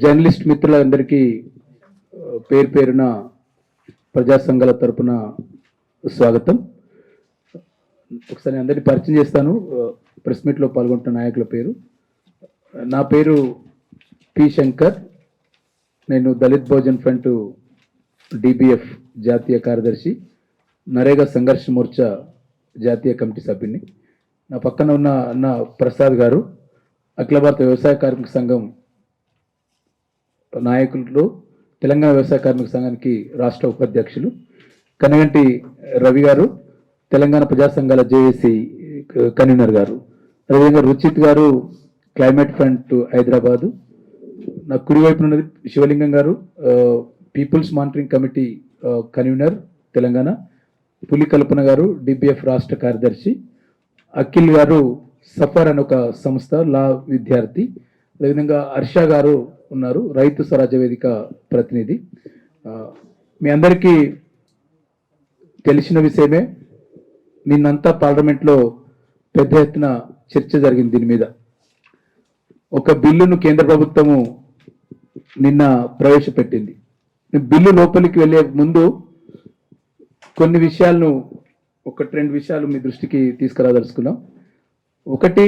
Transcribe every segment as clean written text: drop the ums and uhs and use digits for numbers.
Journalist మిత్రులందరికీ పేరు పేరున ప్రజా సంఘాల తరపున స్వాగతం. ఒకసారి అందరినీ పరిచయం చేస్తాను. ప్రెస్ మీట్లో పాల్గొంటున్న నాయకుల పేరు. నా పేరు పి శంకర్. నేను దళిత్ బహుజన్ ఫ్రంట్ డిబిఎఫ్ జాతీయ కార్యదర్శి, నరేగా సంఘర్ష మోర్చా జాతీయ కమిటీ సభ్యుని. నా పక్కన ఉన్న అన్న ప్రసాద్ గారు అఖిల భారత వ్యవసాయ కార్మిక సంఘం నాయకులు, తెలంగాణ వ్యవసాయ కార్మిక సంఘానికి రాష్ట్ర ఉపాధ్యక్షులు. కనగంటి రవి గారు తెలంగాణ ప్రజా సంఘాల జేఏసీ కన్వీనర్ గారు. అదేవిధంగా రుచిత్ గారు క్లైమేట్ ఫ్రంట్ హైదరాబాదు. నా కుడివైపు ఉన్నది శివలింగం గారు people's monitoring committee convener Telangana. Puli Kalpana గారు డిబిఎఫ్ రాష్ట్ర కార్యదర్శి. అఖిల్ గారు సఫర్ అనే ఒక సంస్థ లా విద్యార్థి. అదేవిధంగా హర్ష గారు ఉన్నారు, రైతు స్వరాజ్య వేదిక ప్రతినిధి. మీ అందరికీ తెలిసిన విషయమే, నిన్నంతా పార్లమెంట్లో పెద్ద ఎత్తున చర్చ జరిగింది దీని మీద. ఒక బిల్లును కేంద్ర ప్రభుత్వము నిన్న ప్రవేశపెట్టింది. బిల్లు లోపలికి వెళ్ళే ముందు కొన్ని విషయాలను, ఒకటి రెండు విషయాలు మీ దృష్టికి తీసుకురాదలుచుకున్నాం. ఒకటి,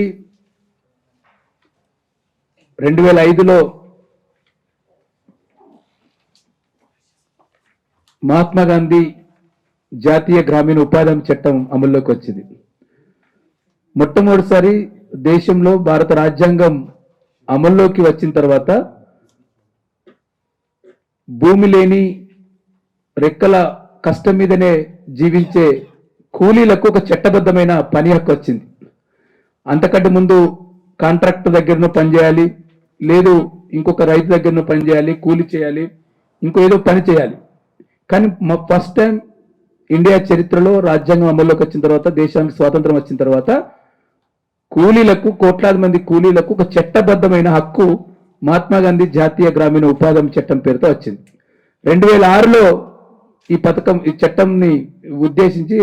2005లో మహాత్మా గాంధీ జాతీయ గ్రామీణ ఉపాధి హామీ చట్టం అమల్లోకి వచ్చింది. మొట్టమొదటిసారి దేశంలో భారత రాజ్యాంగం అమల్లోకి వచ్చిన తర్వాత భూమి లేని, రెక్కల కష్టం మీదనే జీవించే కూలీలకు ఒక చట్టబద్ధమైన పని హక్కు వచ్చింది. అంతకంటే ముందు కాంట్రాక్టర్ దగ్గరను పనిచేయాలి, లేదు ఇంకొక రైతు దగ్గరను పనిచేయాలి, కూలి చేయాలి, ఇంకో ఏదో పని చేయాలి. కానీ ఫస్ట్ టైం ఇండియా చరిత్రలో రాజ్యాంగం అమల్లోకి వచ్చిన తర్వాత, దేశానికి స్వాతంత్రం వచ్చిన తర్వాత కూలీలకు, కోట్లాది మంది కూలీలకు ఒక చట్టబద్ధమైన హక్కు మహాత్మా గాంధీ జాతీయ గ్రామీణ ఉపాధి హామీ చట్టం పేరుతో వచ్చింది. 2006లో ఈ పథకం, ఈ చట్టంని ఉద్దేశించి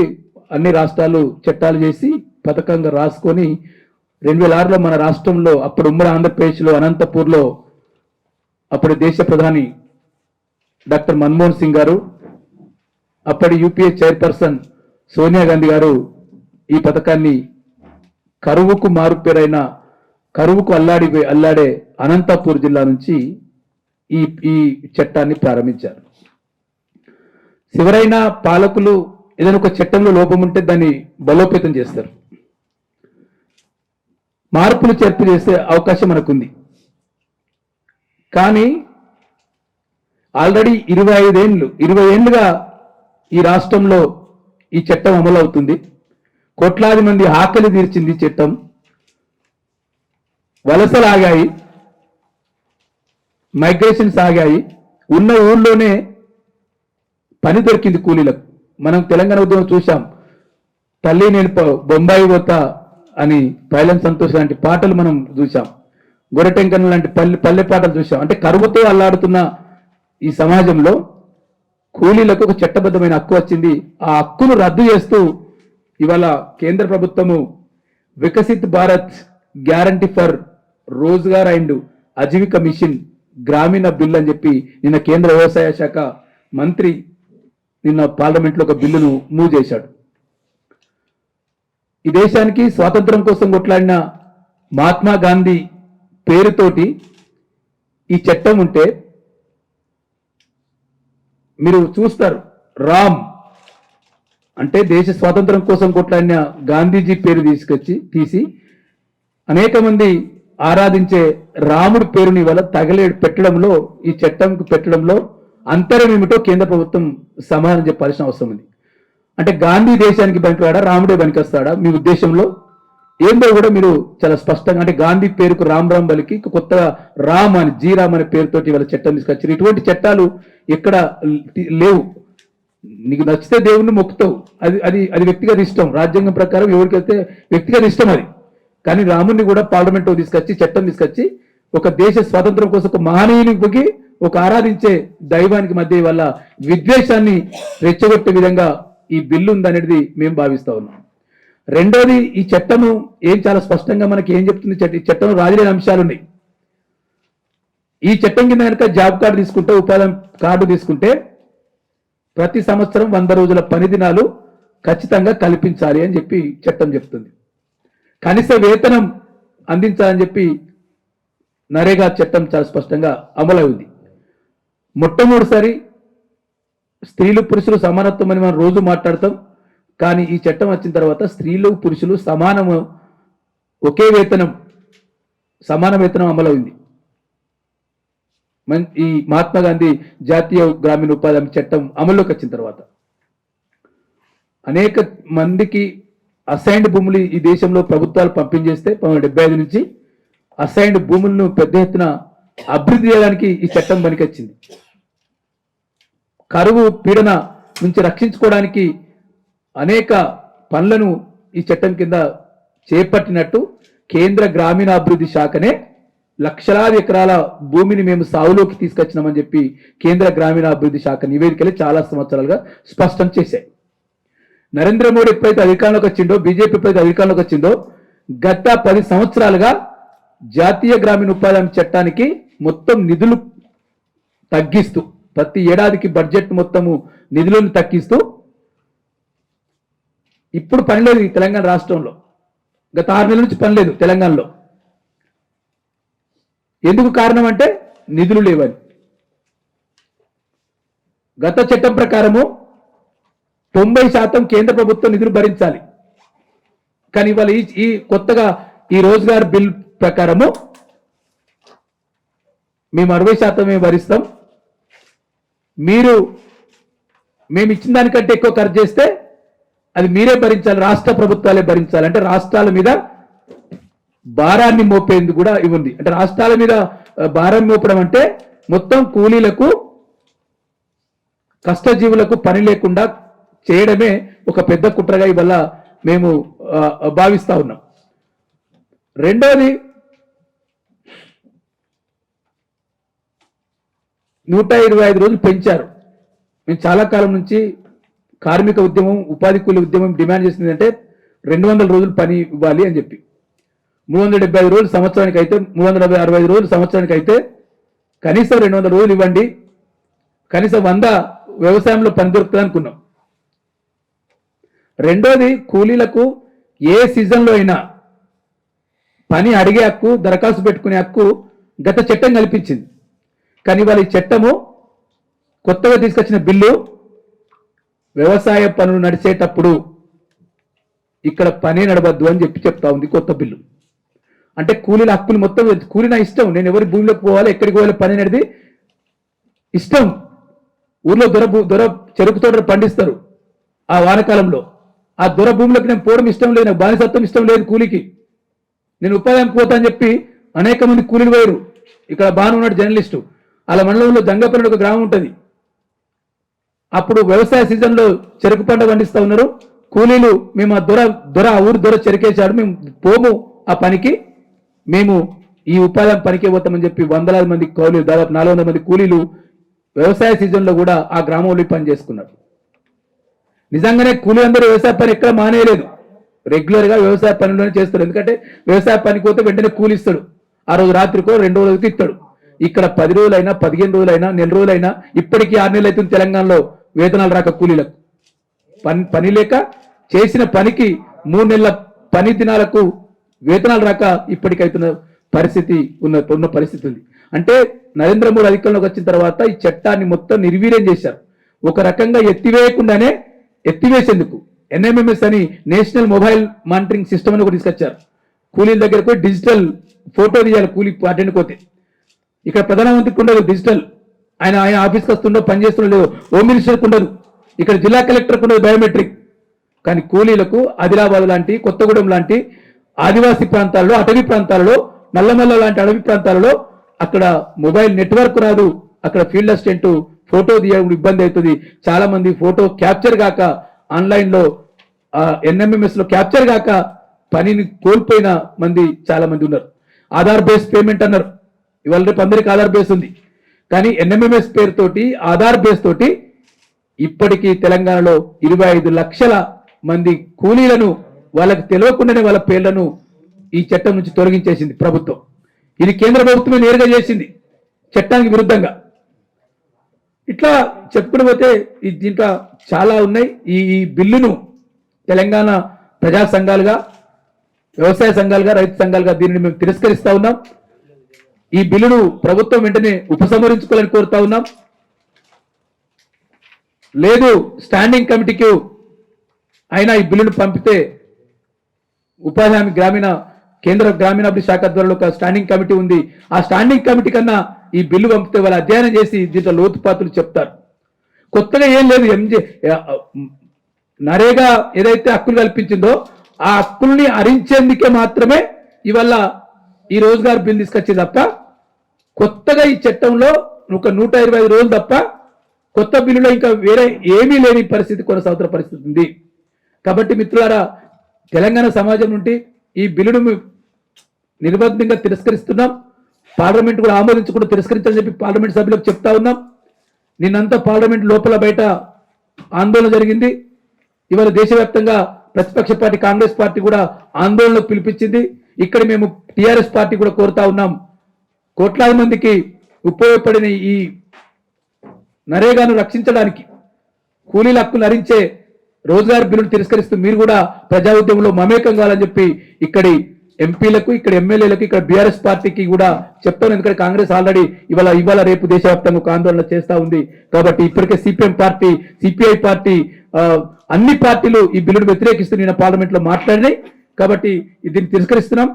అన్ని రాష్ట్రాలు చట్టాలు చేసి పథకంగా రాసుకొని 2006లో మన రాష్ట్రంలో, అప్పుడు ఉమ్మడి ఆంధ్రప్రదేశ్లో అనంతపూర్లో అప్పటి దేశ ప్రధాని డాక్టర్ మన్మోహన్ సింగ్ గారు, అప్పటి యూపీఏ చైర్పర్సన్ సోనియా గాంధీ గారు ఈ పథకాన్ని కరువుకు మారుపేరైన, కరువుకు అల్లాడే అనంతపూర్ జిల్లా నుంచి ఈ చట్టాన్ని ప్రారంభించారు. ఎవరైనా పాలకులు ఏదైనా ఒక చట్టంలో లోపం ఉంటే దాన్ని బలోపేతం చేస్తారు, మార్పులు చేర్పు చేసే అవకాశం మనకుంది. కానీ ఆల్రెడీ 20 ఏళ్ళుగా ఈ రాష్ట్రంలో ఈ చట్టం అమలు అవుతుంది. కోట్లాది మంది ఆకలి తీర్చింది చట్టం. వలసలు ఆగాయి, మైగ్రేషన్స్ ఆగాయి. ఉన్న ఊళ్ళోనే పని దొరికింది కూలీలకు. మనం తెలంగాణ ఉద్యమం చూసాం. తల్లి నేను బొంబాయి పోతా అని పైలం సంతోష్ లాంటి పాటలు మనం చూసాం. గొర్రెటెంకన్ లాంటి పల్లె పాటలు చూసాం. అంటే కరువుతో అల్లాడుతున్న ఈ సమాజంలో కూలీలకు ఒక చట్టబద్ధమైన హక్కు వచ్చింది. ఆ హక్కును రద్దు చేస్తూ ఇవాళ కేంద్ర ప్రభుత్వము Viksit Bharat guarantee for Rozgar and Ajeevika mission Gramin bill అని చెప్పి నిన్న కేంద్ర వ్యవసాయ శాఖ మంత్రి నిన్న పార్లమెంట్లో ఒక బిల్లును మూవ్ చేశాడు. ఈ దేశానికి స్వాతంత్రం కోసం కొట్లాడిన మహాత్మా గాంధీ పేరుతోటి ఈ చట్టం ఉంటే మీరు చూస్తారు, రామ్ అంటే దేశ స్వాతంత్రం కోసం కొట్లాడిన గాంధీజీ పేరు తీసి అనేక మంది ఆరాధించే రాముడి పేరుని వల్ల పెట్టడంలో, ఈ చట్టంకు పెట్టడంలో అంతరం ఏమిటో కేంద్ర ప్రభుత్వం సమాధానం చెప్పాల్సిన అవసరం ఉంది. అంటే గాంధీ దేశానికి పనికిరాడా, రాముడే పనికొస్తాడా మీ ఉద్దేశంలో? ఏందో కూడా మీరు చాలా స్పష్టంగా, అంటే గాంధీ పేరుకు రామ్ బలికి కొత్తగా రామ్ అని, జీరామ్ అనే పేరుతోటి వాళ్ళ చట్టం తీసుకొచ్చారు. ఇటువంటి చట్టాలు ఎక్కడ లేవు. నీకు నచ్చితే దేవుణ్ణి మొక్కుతావు, అది వ్యక్తిగత ఇష్టం. రాజ్యాంగం ప్రకారం ఎవరికి వెళ్తే వ్యక్తిగత ఇష్టం అది. కానీ రాముడిని కూడా పార్లమెంట్లో తీసుకొచ్చి, చట్టం తీసుకొచ్చి, ఒక దేశ స్వాతంత్రం కోసం ఒక మహనీయునికి, ఒక ఆరాధించే దైవానికి మధ్య వల్ల విద్వేషాన్ని రెచ్చగొట్టే విధంగా ఈ బిల్లు ఉందనేది మేము భావిస్తా ఉన్నాం. రెండోది, ఈ చట్టము చాలా స్పష్టంగా మనకి ఏం చెప్తుంది, ఈ చట్టంలో రాజీలేని అంశాలు ఉన్నాయి. ఈ చట్టం కింద కనుక జాబ్ కార్డు తీసుకుంటే, ఉపాధి కార్డు తీసుకుంటే ప్రతి సంవత్సరం 100 రోజుల పని దినాలు ఖచ్చితంగా కల్పించాలి అని చెప్పి చట్టం చెప్తుంది. కనీస వేతనం అందించాలని చెప్పి నరేగా చట్టం చాలా స్పష్టంగా అమలవుంది. మొట్టమొదటిసారి స్త్రీలు పురుషులు సమానత్వం అని మనం రోజు మాట్లాడతాం. కానీ ఈ చట్టం వచ్చిన తర్వాత స్త్రీలు పురుషులు సమానము, ఒకే వేతనం, సమాన వేతనం అమలైంది. ఈ మహాత్మా గాంధీ జాతీయ గ్రామీణ ఉపాధి హామీ చట్టం అమల్లోకి వచ్చిన తర్వాత అనేక మందికి అసైన్డ్ భూములు ఈ దేశంలో ప్రభుత్వాలు పంపించేస్తే 1975 నుంచి అసైన్డ్ భూములను పెద్ద ఎత్తున అభివృద్ధి చేయడానికి ఈ చట్టం పనికొచ్చింది. కరువు పీడన నుంచి రక్షించుకోవడానికి అనేక పనులను ఈ చట్టం కింద చేపట్టినట్టు కేంద్ర గ్రామీణాభివృద్ధి శాఖనే లక్షలాది ఎకరాల భూమిని మేము సాగులోకి తీసుకొచ్చినామని చెప్పి కేంద్ర గ్రామీణాభివృద్ధి శాఖ నివేదికలు చాలా సంవత్సరాలుగా స్పష్టం చేశాయి. నరేంద్ర మోడీ ఎప్పుడైతే అధికారంలోకి వచ్చిందో, బీజేపీ ఎప్పుడైతే అధికారంలోకి వచ్చిందో, గత 10 సంవత్సరాలుగా జాతీయ గ్రామీణ ఉపాధి హామీ చట్టానికి మొత్తం నిధులు తగ్గిస్తూ, ప్రతి ఏడాదికి బడ్జెట్ మొత్తము నిధులను తగ్గిస్తూ ఇప్పుడు పని లేదు ఈ తెలంగాణ రాష్ట్రంలో. గత 6 నెలల నుంచి పని లేదు తెలంగాణలో. ఎందుకు కారణం అంటే నిధులు లేవని. గత చట్టం ప్రకారము 90% కేంద్ర ప్రభుత్వం నిధులు భరించాలి. కానీ ఇవాళ ఈ కొత్తగా ఈ రోజ్గార్ బిల్ ప్రకారము మేము 60% భరిస్తాం, మేము ఇచ్చిన దానికంటే ఎక్కువ ఖర్చు చేస్తే అది మీరే భరించాలి, రాష్ట్ర ప్రభుత్వాలే భరించాలి. అంటే రాష్ట్రాల మీద భారాన్ని మోపేందుకు కూడా ఇవ్వండి. అంటే రాష్ట్రాల మీద భారం మోపడం అంటే మొత్తం కూలీలకు, కష్టజీవులకు పని లేకుండా చేయడమే ఒక పెద్ద కుట్రగా ఇవల్ల మేము భావిస్తా ఉన్నాం. రెండోది, 125 రోజులు పెంచారు. మేము చాలా కాలం నుంచి కార్మిక ఉద్యమం, ఉపాధి కూలీ ఉద్యమం డిమాండ్ చేసింది అంటే 200 రోజులు పని ఇవ్వాలి అని చెప్పి. 375 రోజులు సంవత్సరానికి అయితే, 365 రోజులు సంవత్సరానికి అయితే కనీసం 200 రోజులు ఇవ్వండి, కనీసం 100 వ్యవసాయంలో పని దొరుకుతుంది అనుకున్నాం. రెండోది, కూలీలకు ఏ సీజన్లో అయినా పని అడిగే హక్కు, దరఖాస్తు పెట్టుకునే హక్కు గత చట్టం కల్పించింది. కానీ వాళ్ళ ఈ చట్టము కొత్తగా తీసుకొచ్చిన బిల్లు వ్యవసాయ పనులు నడిచేటప్పుడు ఇక్కడ పని నడవద్దు అని చెప్తా ఉంది కొత్త బిల్లు. అంటే కూలీల హక్కులు మొత్తం, కూలీ నా ఇష్టం, నేను ఎవరి భూమిలోకి పోవాలి, ఎక్కడికి పోవాలి, పని అనేది ఇష్టం. ఊర్లో దొర చెరుకు తోటలు పండిస్తారు ఆ వానకాలంలో. ఆ దొర భూమిలోకి నేను పోవడం ఇష్టం లేదు, నాకు బానిసత్వం ఇష్టం లేదు కూలికి, నేను ఉపాధి పోతా అని చెప్పి అనేక మంది కూలీలు పోయారు. ఇక్కడ బాను ఉన్నాడు జర్నలిస్టు, అలా మండలంలో జంగపల్లి ఒక గ్రామం ఉంటుంది. అప్పుడు వ్యవసాయ సీజన్లో చెరుకు పంట పండిస్తూ ఉన్నారు కూలీలు. మేము ఆ ఊరు దొర చెరుకేశాడు, మేము పోము ఆ పనికి, మేము ఈ ఉపాధి పనికే పోతామని చెప్పి వందలాది మంది కూలీలు, దాదాపు 400 మంది కూలీలు వ్యవసాయ సీజన్లో కూడా ఆ గ్రామంలో పని చేసుకున్నారు. నిజంగానే కూలీ అందరూ వ్యవసాయ పని ఎక్కడ మానేయలేదు, రెగ్యులర్గా వ్యవసాయ పనిలోనే చేస్తారు. ఎందుకంటే వ్యవసాయ పనికి పోతే వెంటనే కూలి ఇస్తాడు, ఆ రోజు రాత్రికో 2 రోజులకి ఇస్తాడు. ఇక్కడ 10 రోజులైనా, 15 రోజులైనా, నెల రోజులైనా, ఇప్పటికీ 6 నెలలు అవుతుంది తెలంగాణలో వేతనాలు రాక కూలీలకు. పని లేక చేసిన పనికి 3 నెలల పని దినాలకు వేతనాలు రాక ఇప్పటికైతున్న పరిస్థితి ఉన్న పరిస్థితి ఉంది. అంటే నరేంద్ర మోడీ అధికారంలోకి వచ్చిన తర్వాత ఈ చట్టాన్ని మొత్తం నిర్వీర్యం చేశారు. ఒక రకంగా ఎత్తివేసేందుకు ఎన్ఎంఎంఎస్ అని నేషనల్ మొబైల్ మానిటరింగ్ సిస్టమ్ అని ఒకటి తీసుకొచ్చారు. కూలీల దగ్గరకు డిజిటల్ ఫోటో తీయాలి కూలీ అటెండ్ పోతే. ఇక్కడ ప్రధానమంత్రికి ఉండదు డిజిటల్, ఆయన ఆఫీస్కి వస్తుండో పని చేస్తుండో లేదో, హోమ్ మినిస్టర్కి ఉండదు, ఇక్కడ జిల్లా కలెక్టర్కి ఉండదు బయోమెట్రిక్. కానీ కూలీలకు ఆదిలాబాద్ లాంటి, కొత్తగూడెం లాంటి ఆదివాసీ ప్రాంతాల్లో, అటవీ ప్రాంతాలలో, నల్లమల్ల లాంటి అడవి ప్రాంతాలలో అక్కడ మొబైల్ నెట్వర్క్ రాదు. అక్కడ ఫీల్డ్ అసిస్టెంట్ ఫోటో తీయడం ఇబ్బంది అవుతుంది. చాలా మంది ఫోటో క్యాప్చర్ కాక, ఆన్లైన్లో ఎన్ఎంఎంఎస్ లో క్యాప్చర్ కాక పనిని కోల్పోయిన మంది చాలా మంది ఉన్నారు. ఆధార్ బేస్ పేమెంట్ అన్నారు, ఇవాళ రేపు అందరికి ఆధార్ బేస్ ఉంది. కానీ ఎన్ఎంఎంఎస్ పేరుతోటి, ఆధార్ బేస్ తోటి ఇప్పటికీ తెలంగాణలో 25 లక్షల మంది కూలీలను వాళ్ళకి తెలియకుండానే వాళ్ళ పేర్లను ఈ చట్టం నుంచి తొలగించేసింది ప్రభుత్వం. ఇది కేంద్ర ప్రభుత్వమే నేరుగా చేసింది. చట్టానికి విరుద్ధంగా. ఇట్లా చెప్పుకుని పోతే దీంట్లో చాలా ఉన్నాయి. ఈ బిల్లును తెలంగాణ ప్రజా సంఘాలుగా, వ్యవసాయ సంఘాలుగా, రైతు సంఘాలుగా దీనిని మేము తిరస్కరిస్తా ఉన్నాం. ఈ బిల్లును ప్రభుత్వం వెంటనే ఉపసంహరించుకోవాలని కోరుతా ఉన్నాం. లేదు స్టాండింగ్ కమిటీకి అయినా ఈ బిల్లును పంపితే ఉపాధి హామీ కేంద్ర గ్రామీణాభివృద్ధి శాఖ ద్వారా ఒక స్టాండింగ్ కమిటీ ఉంది. ఆ స్టాండింగ్ కమిటీ కన్నా ఈ బిల్లు పంపితే వాళ్ళు అధ్యయనం చేసి దీంట్లో లోతుపాతులు చెప్తారు. కొత్తగా ఏం లేదు. నరేగా ఏదైతే హక్కులు కల్పించిందో ఆ హక్కుల్ని హరించేందుకే మాత్రమే ఇవాళ ఈ రోజ్గార్ బిల్ తీసుకొచ్చింది తప్ప కొత్తగా ఈ చట్టంలో ఒక 125 రోజులు తప్ప కొత్త బిల్లులో ఇంకా వేరే ఏమీ లేని పరిస్థితి కొనసాగుతున్న పరిస్థితి ఉంది. కాబట్టి మిత్రులారా, తెలంగాణ సమాజం నుండి ఈ బిల్లును నిర్బంధంగా తిరస్కరిస్తున్నాం. పార్లమెంట్ కూడా ఆమోదించకుండా తిరస్కరించాలని చెప్పి పార్లమెంట్ సభ్యులకు చెప్తా ఉన్నాం. నిన్నంతా పార్లమెంట్ లోపల బయట ఆందోళన జరిగింది. ఇవాళ దేశవ్యాప్తంగా ప్రతిపక్ష పార్టీ కాంగ్రెస్ పార్టీ కూడా ఆందోళనకు పిలిపించింది. ఇక్కడ మేము టిఆర్ఎస్ పార్టీ కూడా కోరుతా ఉన్నాం, కోట్లాది మందికి ఉపయోగపడిన ఈ నరేగాను రక్షించడానికి, కూలీల హక్కులు హరించే రోజ్గార్ బిల్లును తిరస్కరిస్తూ మీరు కూడా ప్రజా ఉద్యమంలో మమేకం కావాలని చెప్పి ఇక్కడి ఎంపీలకు, ఇక్కడ ఎమ్మెల్యేలకు, ఇక్కడ బీఆర్ఎస్ పార్టీకి కూడా చెప్తాను. ఎందుకంటే కాంగ్రెస్ ఆల్రెడీ ఇవాళ రేపు దేశవ్యాప్తంగా ఒక ఆందోళన చేస్తా ఉంది. కాబట్టి ఇప్పటికే సిపిఎం పార్టీ, సిపిఐ పార్టీ, అన్ని పార్టీలు ఈ బిల్లును వ్యతిరేకిస్తూ నిన్న పార్లమెంట్ లో మాట్లాడినాయి. కాబట్టి దీన్ని తిరస్కరిస్తున్నాం.